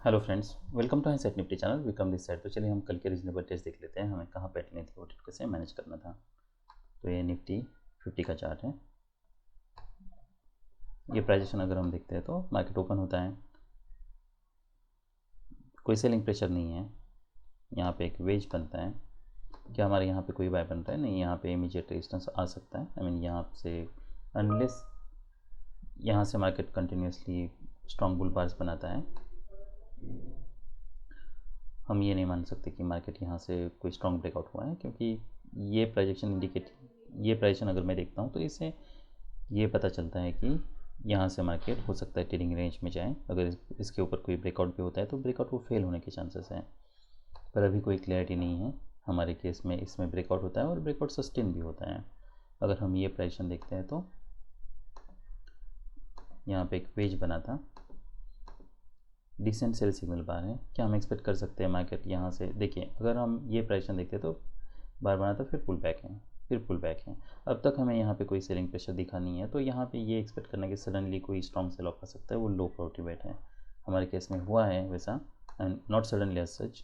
Hello friends, welcome to high set nifty channel. Vikram this side. तो चलिए हम कल के रीजनेबल टेस्ट देख लेते हैं, हमें कहाँ पे लेनी थी और कैसे मैनेज करना था। तो ये निफ्टी 50 का चार्ट है। ये प्राइजेशन अगर हम देखते हैं तो मार्केट ओपन होता है, कोई सेलिंग प्रेशर नहीं है। यहाँ पे एक वेज बनता है। क्या हमारे यहाँ पे कोई बाय बन रहा है? नहीं, यहाँ पे इमीडिएट रेजिस्टेंस आ सकता है। आई मीन यहाँ से अनलेस यहाँ से market continuously strong bull bars बनाता है, हम ये नहीं मान सकते कि मार्केट यहाँ से कोई स्ट्रॉन्ग ब्रेकआउट हुआ है, क्योंकि ये प्राइजेशन अगर मैं देखता हूँ तो इससे ये पता चलता है कि यहाँ से मार्केट हो सकता है ट्रेडिंग रेंज में जाए। अगर इसके ऊपर कोई ब्रेकआउट भी होता है तो ब्रेकआउट वो फेल होने के चांसेस हैं, पर अभी कोई क्लैरिटी नहीं है। हमारे केस में इसमें ब्रेकआउट होता है और ब्रेकआउट सस्टेन भी होता है। अगर हम ये प्राइजेशन देखते हैं तो यहाँ पे एक पेज बना था, डिसेंट सेल सिग्नल बार है। क्या हम एक्सपेक्ट कर सकते हैं मार्केट यहाँ से? देखिए, अगर हम ये प्राइजेशन देखते हैं तो बार बना था, फिर पुल बैक है, फिर पुल बैक है। अब तक हमें यहाँ पे कोई सेलिंग प्रेशर दिखा नहीं है, तो यहाँ पे ये एक्सपेक्ट करना कि सडनली कोई स्ट्रॉन्ग सेल ऑफ आ सकता है, वो लो प्रायोरिटी बेट है। हमारे केस में हुआ है वैसा, and not suddenly as such.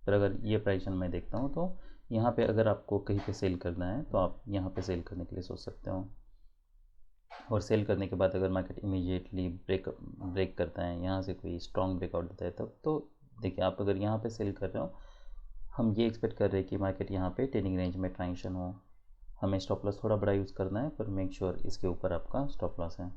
पर अगर ये प्राइजेशन मैं देखता हूँ तो यहाँ पे अगर आपको कहीं पे सेल करना है तो आप यहाँ पे सेल करने के लिए सोच सकते हो। और सेल करने के बाद अगर मार्केट इमीडिएटली ब्रेक करता है, यहाँ से कोई स्ट्रॉन्ग ब्रेकआउट देता है, तब तो देखिए, आप अगर यहाँ पे सेल कर रहे हो, हम ये एक्सपेक्ट कर रहे हैं कि मार्केट यहाँ पे ट्रेडिंग रेंज में ट्रांजिशन हो। हमें स्टॉप लॉस थोड़ा बड़ा यूज़ करना है, पर मेक श्योर इसके ऊपर आपका स्टॉप लॉस है।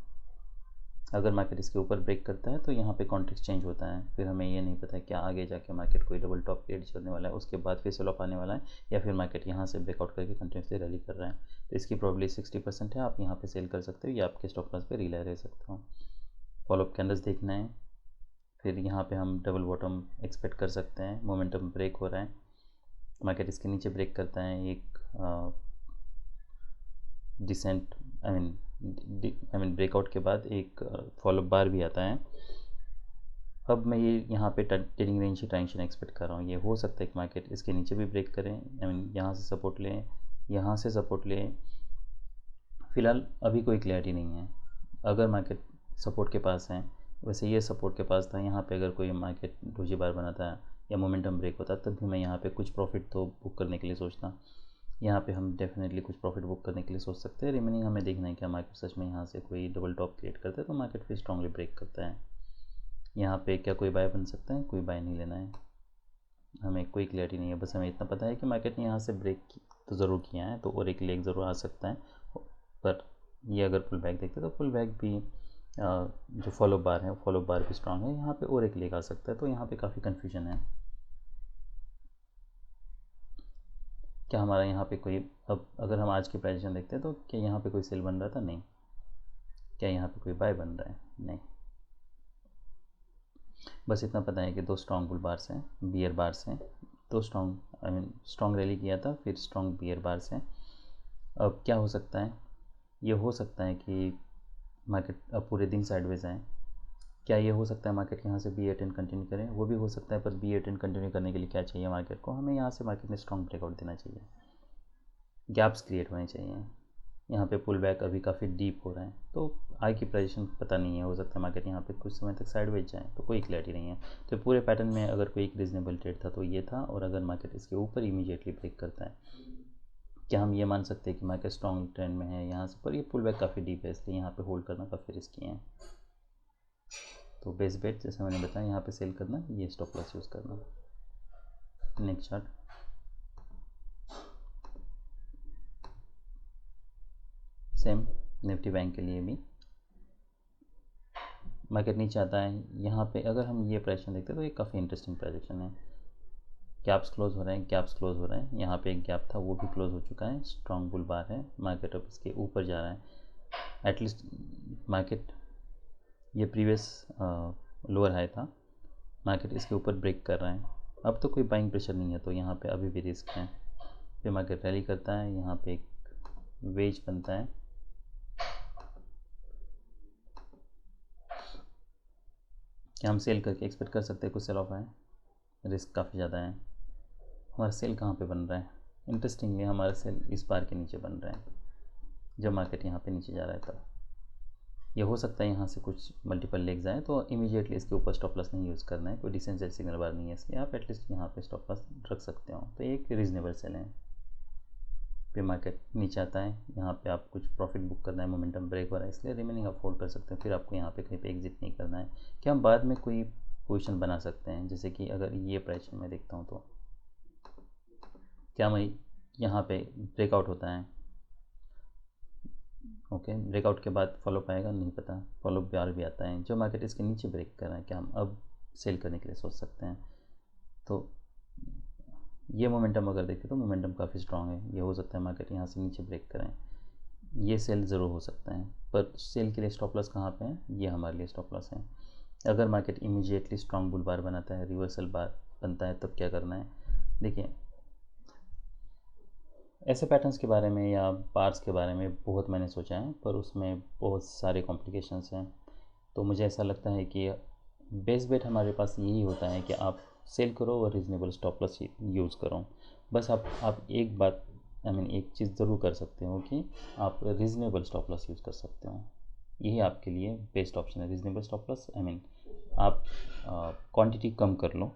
अगर मार्केट इसके ऊपर ब्रेक करता है तो यहाँ पे कॉन्टेक्स्ट चेंज होता है, फिर हमें ये नहीं पता है क्या आगे जाके मार्केट कोई डबल टॉप क्रिएट करने वाला है, उसके बाद फिर सेल ऑफ आने वाला है, या फिर मार्केट यहाँ से ब्रेकआउट करके कंटिन्यूसली रैली कर रहा है। तो इसकी प्रॉबिलिटी 60% है। आप यहाँ पे सेल कर सकते हो या आपके स्टॉप लॉस पे रिलाई रह सकते हो। फॉलोअप कैंडल्स देखना है। फिर यहाँ पे हम डबल बॉटम एक्सपेक्ट कर सकते हैं। मोमेंटम ब्रेक हो रहा है, मार्केट इसके नीचे ब्रेक करता है, एक डिसेंट आई मीन ब्रेकआउट के बाद एक फॉलोअप बार भी आता है। अब मैं ये यहाँ पे ट्रेडिंग रेंज की ट्रांजिशन एक्सपेक्ट कर रहा हूँ। ये हो सकता है कि मार्केट इसके नीचे भी ब्रेक करें, आई मीन यहाँ से सपोर्ट लें, यहाँ से सपोर्ट लें। फ़िलहाल अभी कोई क्लैरिटी नहीं है। अगर मार्केट सपोर्ट के पास है, वैसे ये सपोर्ट के पास था, यहाँ पे अगर कोई मार्केट डोजी बार बनाता है या मोमेंटम ब्रेक होता तब भी मैं यहाँ पे कुछ प्रॉफिट तो बुक करने के लिए सोचता। यहाँ पे हम डेफिनेटली कुछ प्रॉफिट बुक करने के लिए सोच सकते हैं। रिमेनिंग हमें देखना है क्या मार्केट सच में यहाँ से कोई डबल टॉप क्रिएट करता है तो मार्केट फिर स्ट्रांगली ब्रेक करता है। यहाँ पे क्या कोई बाय बन सकता है? कोई बाय नहीं लेना है, हमें कोई क्लैरिटी नहीं है। बस हमें इतना पता है कि मार्केट ने यहाँ से ब्रेक तो ज़रूर किया है, तो और एक लेग ज़रूर आ सकता है। पर ये अगर पुल बैक देखते तो पुल बैक भी जो फॉलो बार है, फॉलो बार भी स्ट्रांग है, यहाँ पे और एक लेग आ सकता है। तो यहाँ पे काफ़ी कन्फ्यूजन है। क्या हमारा यहाँ पे कोई, अब अगर हम आज की प्राइजेशन देखते हैं तो क्या यहाँ पे कोई सेल बन रहा था? नहीं। क्या यहाँ पे कोई बाय बन रहा है? नहीं। बस इतना पता है कि दो स्ट्रॉन्ग बुल बार्स हैं, बियर बार्स हैं। दो strong, I mean strong rally किया था, फिर स्ट्रॉन्ग बियर बार्स हैं। अब क्या हो सकता है? ये हो सकता है कि मार्केट अब पूरे दिन साइडवेज आए। क्या ये हो सकता है मार्केट यहाँ से B18 कंटिन्यू करें? वो भी हो सकता है, पर B18 कंटिन्यू करने के लिए क्या चाहिए मार्केट को? हमें यहाँ से मार्केट में स्ट्रॉन्ग ब्रेकआउट देना चाहिए, गैप्स क्रिएट होने चाहिए। यहाँ पे पुल बैक अभी काफ़ी डीप हो रहा है, तो आई की पोजीशन पता नहीं है। हो सकता है मार्केट यहाँ पे कुछ समय तक साइडवेज जाए, तो कोई क्लैरिटी नहीं है। तो पूरे पैटर्न में अगर कोई एक रीजनेबल ट्रेड था तो ये था। और अगर मार्केट इसके ऊपर इमीडिएटली ब्रेक करता है, क्या हम ये मान सकते हैं कि मार्केट स्ट्रॉन्ग ट्रेंड में है यहाँ से? पर ये पुल बैक काफ़ी डीप है, इसलिए यहाँ पे होल्ड करना काफ़ी रिस्की है। तो बेस्ट बेट जैसे मैंने बताया, यहाँ पे सेल करना, ये स्टॉप लॉस यूज़ करना। Next chart, same Nifty bank के लिए भी मार्केट नीचे आता है। यहाँ पे अगर हम ये प्राइजेशन देखते हैं तो ये काफ़ी इंटरेस्टिंग प्राइजेशन है। गैप्स क्लोज हो रहे हैं, गैप्स क्लोज हो रहे हैं। यहाँ पे एक गैप था, वो भी क्लोज हो चुका है। स्ट्रॉन्ग बुल बार है, मार्केट अब इसके ऊपर जा रहा है। एटलीस्ट मार्केट, ये प्रीवियस लोअर हाई था, मार्केट इसके ऊपर ब्रेक कर रहा है। अब तो कोई बाइंग प्रेशर नहीं है, तो यहाँ पे अभी भी रिस्क है। फिर मार्केट रैली करता है, यहाँ पे एक वेज बनता है। क्या हम सेल करके एक्सपेक्ट कर सकते हैं कुछ सेल ऑफ आए? रिस्क काफ़ी ज़्यादा है। हमारा सेल कहाँ पे बन रहा है? इंटरेस्टिंगली हमारा सेल इस बार के नीचे बन रहा है, जब मार्केट यहाँ पे नीचे जा रहा है तब। ये हो सकता है यहाँ से कुछ मल्टीपल लेग्स आए, तो इमीडिएटली इसके ऊपर स्टॉप लॉस नहीं यूज़ करना है, कोई डिसेंशियल सिग्नल बार नहीं है इसलिए आप एटलीस्ट यहाँ पे स्टॉप लॉस रख सकते हो। तो ये एक रीजनेबल सेल है। फिर मार्केट नीचे आता है, यहाँ पे आप कुछ प्रॉफिट बुक करना है, मोमेंटम ब्रेक हो रहा है इसलिए रिमेनिंग आप होल्ड कर सकते हैं। फिर आपको यहाँ पे कहीं पे एग्जिट नहीं करना है कि हम बाद में कोई पोजीशन बना सकते हैं। जैसे कि अगर ये प्राइस मैं देखता हूँ तो क्या मैं यहाँ पे ब्रेकआउट होता है, ओके, ब्रेकआउट के बाद फॉलोअप आएगा नहीं पता, फॉलोअप बार भी आता है। जो मार्केट इसके नीचे ब्रेक कर रहा है क्या हम अब सेल करने के लिए सोच सकते हैं। तो ये मोमेंटम अगर देखें तो मोमेंटम काफ़ी स्ट्रांग है, ये हो सकता है मार्केट यहाँ से नीचे ब्रेक करें, ये सेल ज़रूर हो सकता है। पर सेल के लिए स्टॉप लॉस कहाँ पे है, ये हमारे लिए स्टॉप लॉस है। अगर मार्केट इमीडिएटली स्ट्रांग बुल बार बनाता है, रिवर्सल बार बनता है, तब क्या करना है। देखिए ऐसे पैटर्न्स के बारे में या बार्स के बारे में बहुत मैंने सोचा है, पर उसमें बहुत सारे कॉम्प्लिकेशंस हैं। तो मुझे ऐसा लगता है कि बेस्ट बेट हमारे पास यही होता है कि आप सेल करो और रीज़नेबल स्टॉप लॉस यूज़ करो। बस आप एक बात एक चीज़ ज़रूर कर सकते हो कि आप रीज़नेबल स्टॉप लॉस यूज़ कर सकते हो। यही आपके लिए बेस्ट ऑप्शन है, रीज़नेबल स्टॉप लॉस। आप क्वांटिटी कम कर लो,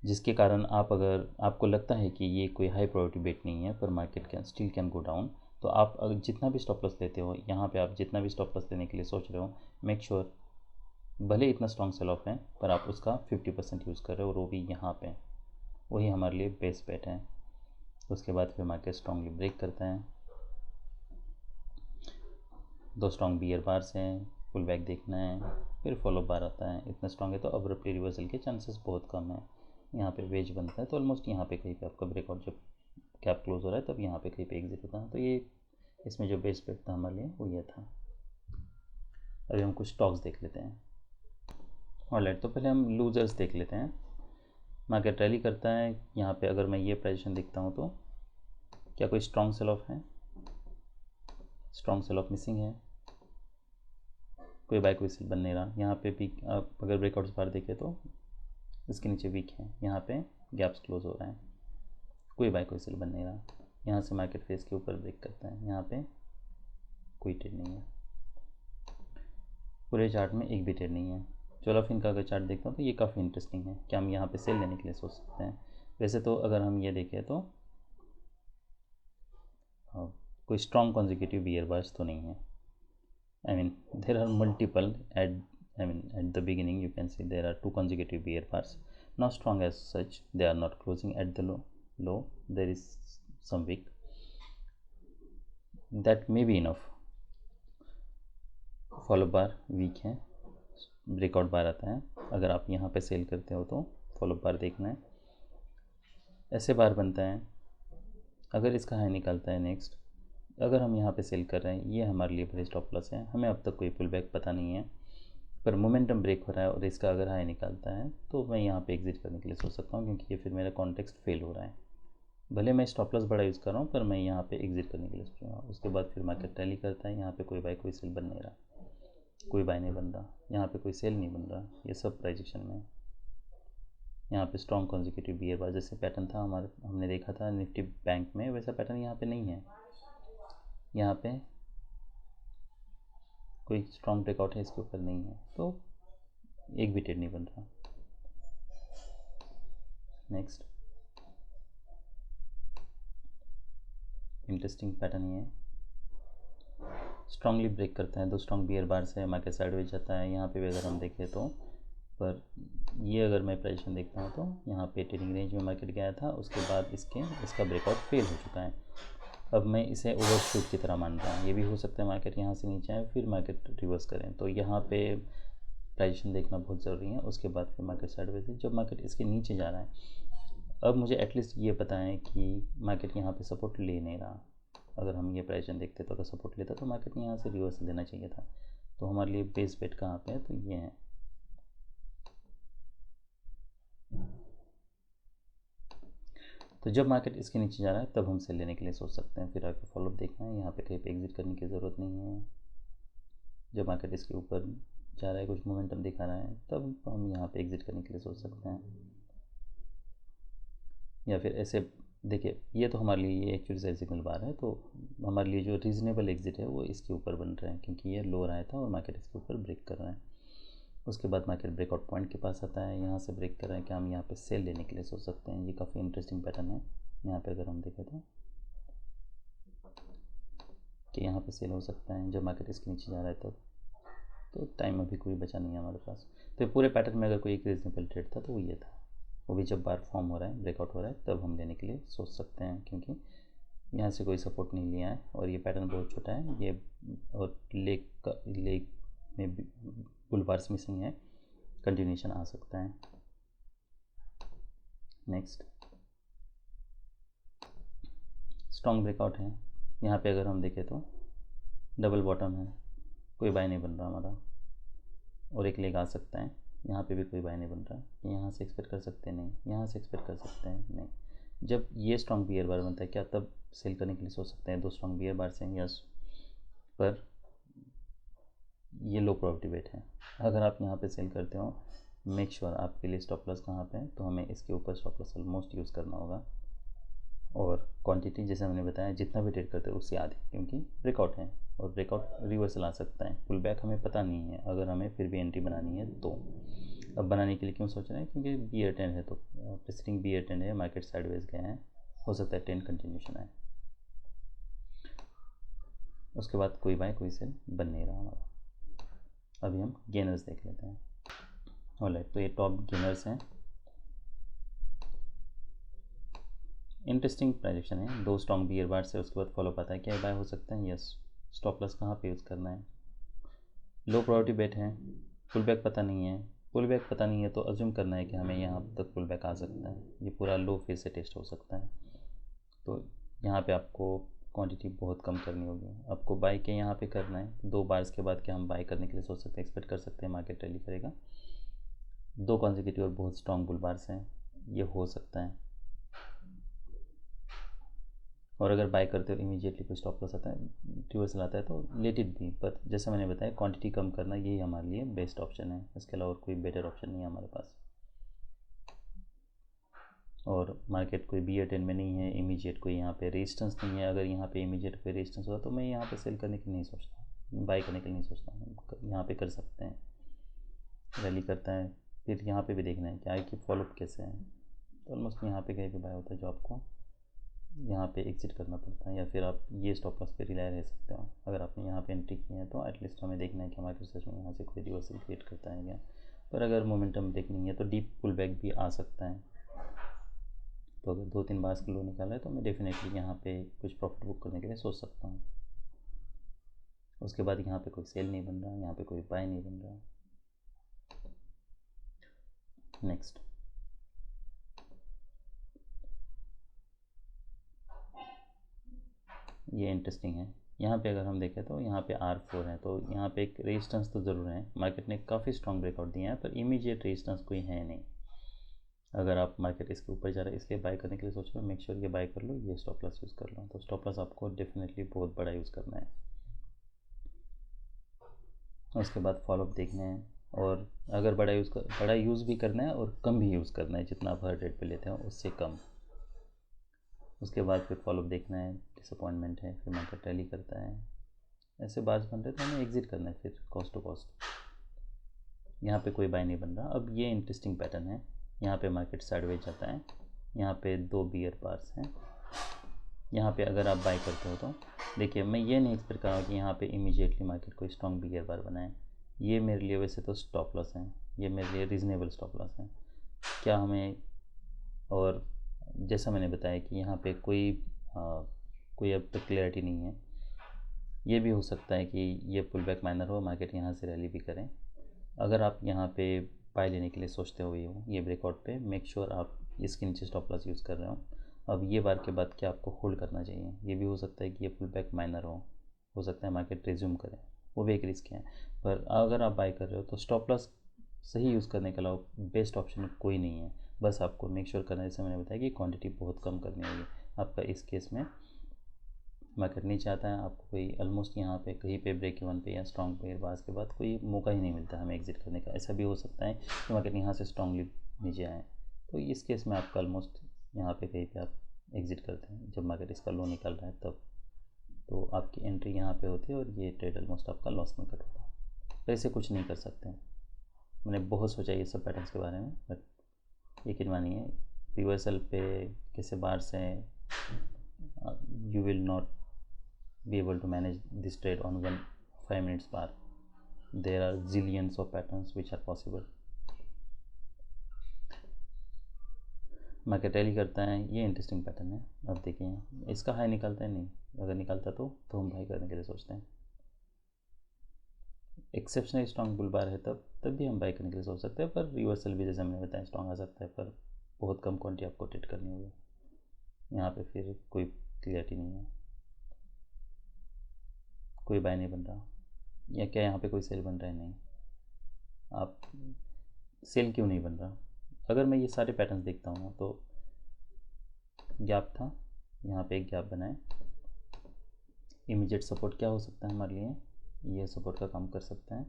जिसके कारण आप अगर आपको लगता है कि ये कोई हाई प्रायोरिटी बेट नहीं है पर मार्केट कैन गो डाउन, तो आप अगर जितना भी स्टॉप लॉस लेते हो, यहाँ पे आप जितना भी स्टॉप लॉस लेने के लिए सोच रहे हो, मेक श्योर भले इतना स्ट्रॉन्ग सेल ऑफ है पर आप उसका 50% यूज़ कर रहे हो, और वो भी यहाँ पे। वही हमारे लिए बेस्ट बेट है। उसके बाद फिर मार्केट स्ट्रांगली ब्रेक करता है, दो स्ट्रॉन्ग बियर बार्स हैं, पुल बैक देखना है, फिर फॉलो बार आता है। इतना स्ट्रॉन्ग है तो अब्रप्टली रिवर्सल के चांसेस बहुत कम है। यहाँ पे वेज बनता है तो ऑलमोस्ट यहाँ पे कहीं पे आपका ब्रेकआउट जब कैप क्लोज हो रहा है तब यहाँ पे कहीं पे एग्जिट होता है। तो ये इसमें जो बेस्ट बेट था हमारे लिए वो ये था। अभी हम कुछ स्टॉक्स देख लेते हैं। ऑलराइट, तो पहले हम लूजर्स देख लेते हैं। मार्केट रैली करता है, यहाँ पे अगर मैं ये पोजीशन देखता हूँ तो क्या कोई स्ट्रॉन्ग सेल ऑफ है, स्ट्रॉन्ग सेल ऑफ मिसिंग है, कोई बाय कोई सेल बन नहीं रहा। यहाँ पे भी आप अगर ब्रेकआउट्स बार देखें तो इसके नीचे वीक है, यहाँ पे गैप्स क्लोज हो रहा है, कोई बाय कोई सेल बन नहीं रहा। यहाँ से मार्केट फेस के ऊपर ब्रेक करता है, यहाँ पे कोई ट्रेड नहीं है, पूरे चार्ट में एक भी ट्रेड नहीं है। चोलाफिन का अगर चार्ट देखता हूँ तो ये काफ़ी इंटरेस्टिंग है, क्या हम यहाँ पे सेल लेने के लिए सोच सकते हैं। वैसे तो अगर हम ये देखें तो कोई स्ट्रॉन्ग कॉन्जिक्यूटिव बियर बार्स तो नहीं है। there are multiple at the beginning you can see there are two consecutive bear bars, not strong as such, they are not closing at the low, there is some weak, that may be enough। Follow bar weak है, breakout bar आता है, अगर आप यहाँ पे cell करते हो तो फॉलो बार देखना है। ऐसे बार बनता है, अगर इसका हाई निकलता है नेक्स्ट, अगर हम यहाँ पे सेल कर रहे हैं, ये हमारे लिए बड़े स्टॉप लॉस है। हमें अब तक कोई पुल बैक पता नहीं है, पर मोमेंटम ब्रेक हो रहा है और इसका अगर हाई निकालता है तो मैं यहाँ पे एग्जिट करने के लिए सोच सकता हूँ, क्योंकि ये फिर मेरा कॉन्टेक्स्ट फेल हो रहा है। भले मैं स्टॉप लॉस बड़ा यूज़ कर रहा हूँ पर मैं यहाँ पे एग्जिट करने के लिए सोचूंगा। उसके बाद फिर मार्केट रैली करता है, यहाँ पे कोई बाय कोई सेल बन नहीं रहा, कोई बाय नहीं बन रहा, यहाँ पे कोई सेल नहीं बन रहा, ये सब प्राइजेक्शन में। यहाँ पे स्ट्रॉन्ग कॉन्जिक्यूटिव बियर बार जैसे पैटर्न था हमारे, हमने देखा था निफ्टी बैंक में, वैसा पैटर्न यहाँ पे नहीं है। यहाँ पे कोई स्ट्रॉन्ग ब्रेकआउट है इसके ऊपर नहीं है, तो एक भी ट्रेड नहीं बन रहा। नेक्स्ट इंटरेस्टिंग पैटर्न ये है, स्ट्रांगली ब्रेक करता है, दो स्ट्रॉन्ग बियर बार से मार्केट साइडवेज जाता है। यहाँ पे भी अगर हम देखें तो, पर ये अगर मैं प्राइजेशन देखता हूँ तो यहाँ पे ट्रेडिंग रेंज में मार्केट गया था, उसके बाद इसका ब्रेकआउट फेल हो चुका है। अब मैं इसे ओवरशूट की तरह मान रहा हूँ, ये भी हो सकता है मार्केट यहाँ से नीचे आए फिर मार्केट रिवर्स करें, तो यहाँ पे प्राइजेशन देखना बहुत ज़रूरी है। उसके बाद फिर मार्केट साइडवेज है, जब मार्केट इसके नीचे जा रहा है, अब मुझे एटलीस्ट ये पता है कि मार्केट यहाँ पे सपोर्ट ले नहीं रहा। अगर हम ये प्राइजेशन देखते तो अगर सपोर्ट लेता तो मार्केट यहाँ से रिवर्सल देना चाहिए था। तो हमारे लिए बेस बेट कहाँ पे है, तो ये है। तो जब मार्केट इसके नीचे जा रहा है तब हम सेल लेने के लिए सोच सकते हैं, फिर आगे फॉलोअप देखना है, यहाँ पे कहीं पे एग्जिट करने की ज़रूरत नहीं है। जब मार्केट इसके ऊपर जा रहा है, कुछ मोमेंटम दिखा रहा है, तब हम यहाँ पे एग्जिट करने के लिए सोच सकते हैं। या फिर ऐसे देखिए ये तो हमारे लिए ये एक्चुअली सेल सिग्नल बार है, तो हमारे लिए जो रीज़नेबल एग्जिट है वो इसके ऊपर बन रहे हैं, क्योंकि ये लोअर आया था और मार्केट इसके ऊपर ब्रेक कर रहे हैं। उसके बाद मार्केट ब्रेकआउट पॉइंट के पास आता है, यहाँ से ब्रेक कर रहे हैं कि हम यहाँ पे सेल लेने के लिए सोच सकते हैं। ये काफ़ी इंटरेस्टिंग पैटर्न है। यहाँ पे अगर हम देखें तो यहाँ पे सेल हो सकता है जब मार्केट इसके नीचे जा रहा है तब। तो टाइम अभी कोई बचा नहीं है हमारे पास। तो पूरे पैटर्न में अगर कोई एक रीजनेबल ट्रेड था तो वो ये था। वो भी जब बार फॉर्म हो रहा है, ब्रेकआउट हो रहा है, तब हम लेने के लिए सोच सकते हैं, क्योंकि यहाँ से कोई सपोर्ट नहीं लिया है और ये पैटर्न बहुत छोटा है ये, और लेग में बुल बार्स मिसिंग है, कंटिन्यूशन आ सकता है। नेक्स्ट स्ट्रॉन्ग ब्रेकआउट है। यहाँ पे अगर हम देखें तो डबल बॉटम है, कोई बाय नहीं बन रहा हमारा, और एक लेग आ सकता है। यहाँ पे भी कोई बाय नहीं बन रहा। यहाँ से एक्सपेक्ट कर सकते हैं नहीं, यहाँ से एक्सपेक्ट कर सकते हैं नहीं। जब ये स्ट्रॉन्ग बियर बार बनता है क्या तब सेल करने के लिए सोच सकते हैं। दो स्ट्रॉन्ग बियर बार से यस, पर ये लो प्रोबेबिलिटी वेट है। अगर आप यहाँ पे सेल करते हो, मेक श्योर आपके लिए स्टॉप लॉस कहाँ पे है, तो हमें इसके ऊपर स्टॉप लॉस ऑलमोस्ट यूज़ करना होगा। और क्वांटिटी जैसे मैंने बताया जितना भी ट्रेड करते हैं उससे आधी, क्योंकि ब्रेकआउट है और ब्रेकआउट रिवर्सल आ सकता है। पुल बैक हमें पता नहीं है, अगर हमें फिर भी एंट्री बनानी है तो। अब बनाने के लिए क्यों सोच रहे हैं, क्योंकि बियर ट्रेंड है, तो प्रेसिडिंग बियर ट्रेंड है, मार्केट साइडवेज गए हैं, हो सकता है ट्रेंड कंटिन्यूशन है। उसके बाद कोई बाय कोई सेल बन नहीं रहा हमारा। अभी हम गेनर्स देख लेते हैं। ऑलराइट, तो ये टॉप गेनर्स हैं। इंटरेस्टिंग प्राइजेक्शन है, दो स्ट्रॉन्ग बियर बार से उसके बाद फॉलो पाता है, क्या बाय हो सकता है। यस, स्टॉप लॉस कहाँ पे यूज़ करना है, लो प्रायोरिटी बेट है, पुल बैक पता नहीं है। पुल बैक पता नहीं है तो अज्यूम करना है कि हमें यहाँ तक पुल बैक आ सकता है, ये पूरा लो फिर से टेस्ट हो सकता है। तो यहाँ पे आपको क्वांटिटी बहुत कम करनी होगी, आपको बाय के यहाँ पे करना है। दो बार्स के बाद क्या हम बाय करने के लिए सोच सकते हैं, एक्सपेक्ट कर सकते हैं मार्केट रैली करेगा। दो कॉन्जिक्यूटिव और बहुत स्ट्रॉन्ग बुल बार्स हैं, ये हो सकता है। और अगर बाय करते हो इमीडिएटली कोई स्टॉप लॉस आता है, रिवर्सल आता है तो लेट इट भी, पर जैसा मैंने बताया क्वांटिटी कम करना यही हमारे लिए बेस्ट ऑप्शन है। इसके अलावा और कोई बेटर ऑप्शन नहीं है हमारे पास। और मार्केट कोई बियर ट्रेंड में नहीं है, इमीडिएट कोई यहाँ पे रेजिस्टेंस नहीं है। अगर यहाँ पे इमीडिएट कोई रेजिस्टेंस हुआ तो मैं यहाँ पे सेल करने के लिए नहीं सोचता, बाय करने के लिए नहीं सोचता। यहाँ पे कर सकते हैं, रैली करता है, फिर यहाँ पे भी देखना है कि आगे की फॉलोअप कैसे है। तो ऑलमोस्ट यहाँ पे कहीं भी बाय होता है जो आपको यहाँ पे एग्जिट करना पड़ता है, या फिर आप ये स्टॉप लॉस पे रिलाय रह सकते हो। अगर आपने यहाँ पे एंट्री की है तो एटलीस्ट हमें देखना है कि मार्केट सच में यहाँ से कोई रिवर्सल क्रिएट करता है क्या। पर अगर मोमेंटम ब्रेक नहीं है तो डीप पुल बैक भी आ सकता है। तो अगर 2-3 बार का लो निकाला है तो मैं डेफिनेटली यहाँ पे कुछ प्रॉफिट बुक करने के लिए सोच सकता हूँ। उसके बाद यहाँ पे कोई सेल नहीं बन रहा, यहाँ पे कोई बाय नहीं बन रहा। नेक्स्ट ये इंटरेस्टिंग है। यहाँ पे अगर हम देखें तो यहाँ पे R4 है, तो यहाँ पे एक रेजिस्टेंस तो ज़रूर है। मार्केट ने काफ़ी स्ट्रॉन्ग ब्रेकआउट दिया है, पर इमीडिएट रेजिस्टेंस कोई है नहीं। अगर आप मार्केट इसके ऊपर जा रहा है इसलिए बाय करने के लिए सोच रहे हो, मेक श्योर ये बाय कर लो, ये स्टॉप लॉस यूज़ कर लो। तो स्टॉप लॉस आपको डेफिनेटली बहुत बड़ा यूज़ करना है। उसके बाद फॉलोअप देखने हैं, और अगर बड़ा यूज़ भी करना है और कम भी यूज़ करना है, जितना आप हर रेट पे लेते हो उससे कम। उसके बाद फिर फॉलोअप देखना है, डिसअपॉइंटमेंट है, फिर मार्केट रैली करता है, ऐसे बार्स बन रहे तो हमें एग्जिट करना है फिर कॉस्ट टू कॉस्ट। यहाँ पे कोई बाय नहीं बन रहा। अब ये इंटरेस्टिंग पैटर्न है, यहाँ पे मार्केट साइडवेज जाता है, यहाँ पे दो बियर बार्स हैं। यहाँ पे अगर आप बाय करते हो तो देखिए, मैं ये नहीं एक्सपेक्ट कर रहा हूँ कि यहाँ पे इमीडिएटली मार्केट कोई स्ट्रॉन्ग बियर बार बनाए। ये मेरे लिए वैसे तो स्टॉप लॉस है, ये मेरे लिए रीज़नेबल स्टॉप लॉस है। क्या हमें, और जैसा मैंने बताया कि यहाँ पे कोई अब तक क्लैरिटी नहीं है। ये भी हो सकता है कि ये पुल बैक माइनर हो, मार्केट यहाँ से रैली भी करें। अगर आप यहाँ पे बाय लेने के लिए सोचते हो ये ब्रेकआउट पे, मेक श्योर आप इसके नीचे स्टॉप लॉस यूज़ कर रहे हो। अब ये बार के बाद क्या आपको होल्ड करना चाहिए। ये भी हो सकता है कि ये पुल बैक माइनर हो सकता है मार्केट रिज्यूम करे, वो भी एक रिस्क है। पर अगर आप बाय कर रहे हो तो स्टॉप लॉस सही यूज़ करने के अलावा बेस्ट ऑप्शन कोई नहीं है। बस आपको मेक श्योर करना है, जैसे मैंने बताया कि क्वांटिटी बहुत कम करनी होगी आपका। इस केस में मार्केट नीचे आता है, आपको कोई ऑलमोस्ट यहाँ पे कहीं पे ब्रेक इवन पे या स्ट्रॉन्ग पेयर बार्स के बाद कोई मौका ही नहीं मिलता हमें एग्जिट करने का। ऐसा भी हो सकता है कि मार्केट यहाँ से स्ट्रॉन्गली नीचे आए, तो इस केस में आपका ऑलमोस्ट यहाँ पे कहीं पे आप एग्ज़िट करते हैं जब मार्केट इसका लो निकल रहा है तब। तो आपकी एंट्री यहाँ पे होती है और ये ट्रेड ऑलमोस्ट आपका लॉस में कट होता है। तो ऐसे कुछ नहीं कर सकते। मैंने बहुत सोचा ये सब पैटर्न्स के बारे में, बट यकीन मानिए रिवर्सल पे कैसे बार से you will not be able to manage this trade on 5 minutes bar. There are zillions of patterns which are possible. Market rally करता है, ये इंटरेस्टिंग पैटर्न है। अब देखिए इसका हाई निकलता है, नहीं, अगर निकलता तो हम बाई करने के लिए सोचते हैं। एक्सेप्शनल स्ट्रॉन्ग बुल बार है तब भी हम बाई करने के लिए सोच सकते हैं, पर रिवर्सल भी जैसे हमने बताया स्ट्रॉन्ग आ सकता है, पर बहुत कम क्वांटिटी आपको ट्रेड करनी होगी। यहाँ पे फिर कोई क्लियरिटी नहीं है, कोई बाय नहीं बन रहा, या क्या यहाँ पे कोई सेल बन रहा है? नहीं। आप सेल क्यों नहीं बन रहा? अगर मैं ये सारे पैटर्न्स देखता हूँ तो गैप था, यहाँ पे एक गैप बनाए, इमीडिएट सपोर्ट क्या हो सकता है हमारे लिए? ये सपोर्ट का काम कर सकता है।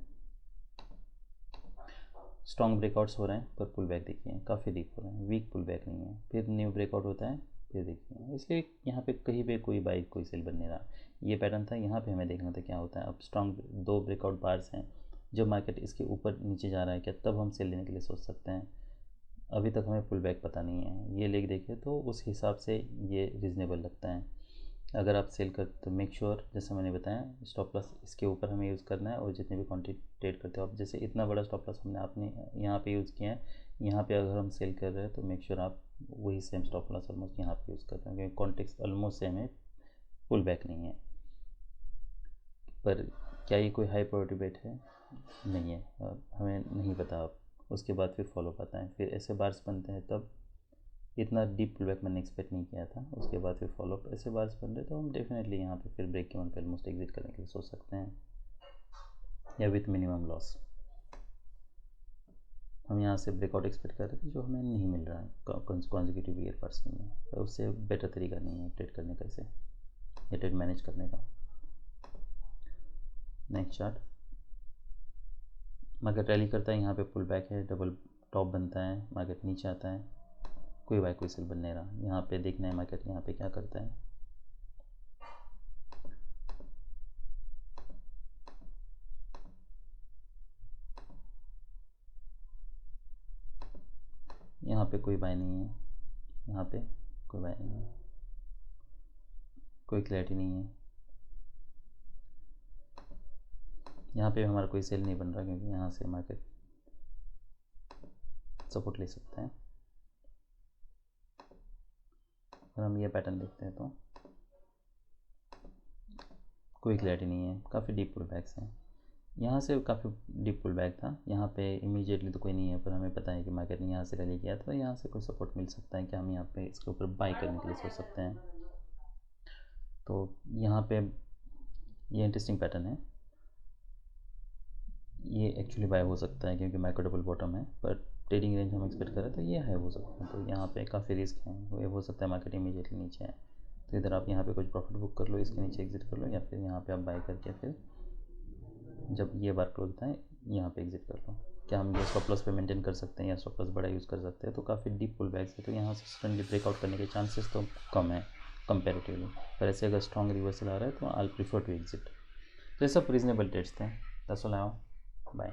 स्ट्रॉन्ग ब्रेकआउट्स हो रहे हैं पर पुल बैक देखिए काफ़ी डीप हो रहे हैं, वीक पुल बैक नहीं है, फिर न्यू ब्रेकआउट होता है, फिर देखिए, इसलिए यहाँ पे कहीं पे कोई बाई कोई सेल बन नहीं रहा। ये पैटर्न था, यहाँ पे हमें देखना था क्या होता है। अब स्ट्रॉन्ग 2 ब्रेकआउट बार्स हैं, जब मार्केट इसके ऊपर नीचे जा रहा है क्या तब हम सेल लेने के लिए सोच सकते हैं? अभी तक हमें पुल बैक पता नहीं है। ये लेके देखे तो उस हिसाब से ये रीज़नेबल लगता है। अगर आप सेल कर तो मेक श्योर जैसे मैंने बताया स्टॉप लॉस इसके ऊपर हमें यूज़ करना है, और जितने भी क्वांटिटी ट्रेड करते हो आप, जैसे इतना बड़ा स्टॉप लॉस आपने यहाँ पे यूज़ किया है, यहाँ पे अगर हम सेल कर रहे हैं तो मेक श्योर आप वही सेम स्टॉप लॉस ऑलमोस्ट यहाँ पे यूज़ कर रहे हैं, क्योंकि कॉन्टेक्स्ट ऑलमोस्ट सेम है, पुल बैक नहीं है। पर क्या ये कोई हाई प्रायोरिटी बेट है? नहीं है, हमें नहीं पता। अब उसके बाद फिर फॉलो पाता है, फिर ऐसे बार्स बनते हैं, तब इतना डीप पुल बैक मैंने एक्सपेक्ट नहीं किया था। उसके बाद फिर फॉलो अप ऐसे बार्स बन रहे तो हम डेफिनेटली यहाँ पे फिर ब्रेक के वन पे ऑलमोस्ट एग्जिट करने के लिए सोच सकते हैं, या विथ मिनिमम लॉस। हम यहाँ से ब्रेकआउट एक्सपेक्ट कर रहे थे जो हमें नहीं मिल रहा है कॉन्जिक्यूटिव ईयर पार्स में, तो उससे बेटर तरीका नहीं है ट्रेड करने का, इसे या ट्रेड मैनेज करने का। नेक्स्ट चार्ट, मार्केट रैली करता है, यहाँ पे पुल बैक है, डबल टॉप बनता है, मार्केट नीचे आता है, कोई बाय कोई सेल बन नहीं रहा। यहाँ पे देखना है मार्केट यहाँ पे क्या करता है। यहाँ पे कोई बाय नहीं है, यहाँ पे कोई बाय नहीं है, कोई क्लैरिटी नहीं है। यहाँ पे हमारा कोई सेल नहीं बन रहा, क्योंकि यहाँ से मार्केट सपोर्ट ले सकते हैं। अगर हम ये पैटर्न देखते हैं तो कोई क्लैरिटी नहीं है, काफ़ी डीप पुल बैक्स हैं। यहाँ से काफ़ी डीप पुल बैक था, यहाँ पे इमीडिएटली तो कोई नहीं है, पर हमें पता है कि मार्केट ने यहाँ से रैली किया था, यहाँ से कोई सपोर्ट मिल सकता है कि हम यहाँ पे इसके ऊपर बाई करने के लिए सोच सकते हैं। तो यहाँ पे ये इंटरेस्टिंग पैटर्न है, ये एक्चुअली बाय हो सकता है क्योंकि माइक्रो डबल बॉटम है, पर ट्रेडिंग रेंज हम एक्सपेक्ट कर रहे थे ये हाई हो सकता है। तो यहाँ पे काफ़ी रिस्क है, ये हो सकता है मार्केट इमीडिएटली नीचे है, तो इधर आप यहाँ पे कुछ प्रॉफिट बुक कर लो, इसके नीचे एग्जिट कर लो, या फिर यहाँ पे आप बाय करके फिर जब ये बार क्लोज होता है यहाँ पे एग्जिट कर लो। क्या हम ये स्टॉप लॉस पे मेंटेन कर सकते हैं या स्टॉप लॉस बड़ा यूज़ कर सकते हैं? तो काफ़ी डीप पुल बैक्स है, तो यहाँ से सडनली ब्रेकआउट करने के चांसेस तो कम है कंपेरेटिवली, पर ऐसे अगर स्ट्रॉन्ग रिवर्सल आ रहा है तो आई प्रीफर टू एग्जिट। तो ये सब रीजनेबल ट्रेड्स थे। That's all now, bye.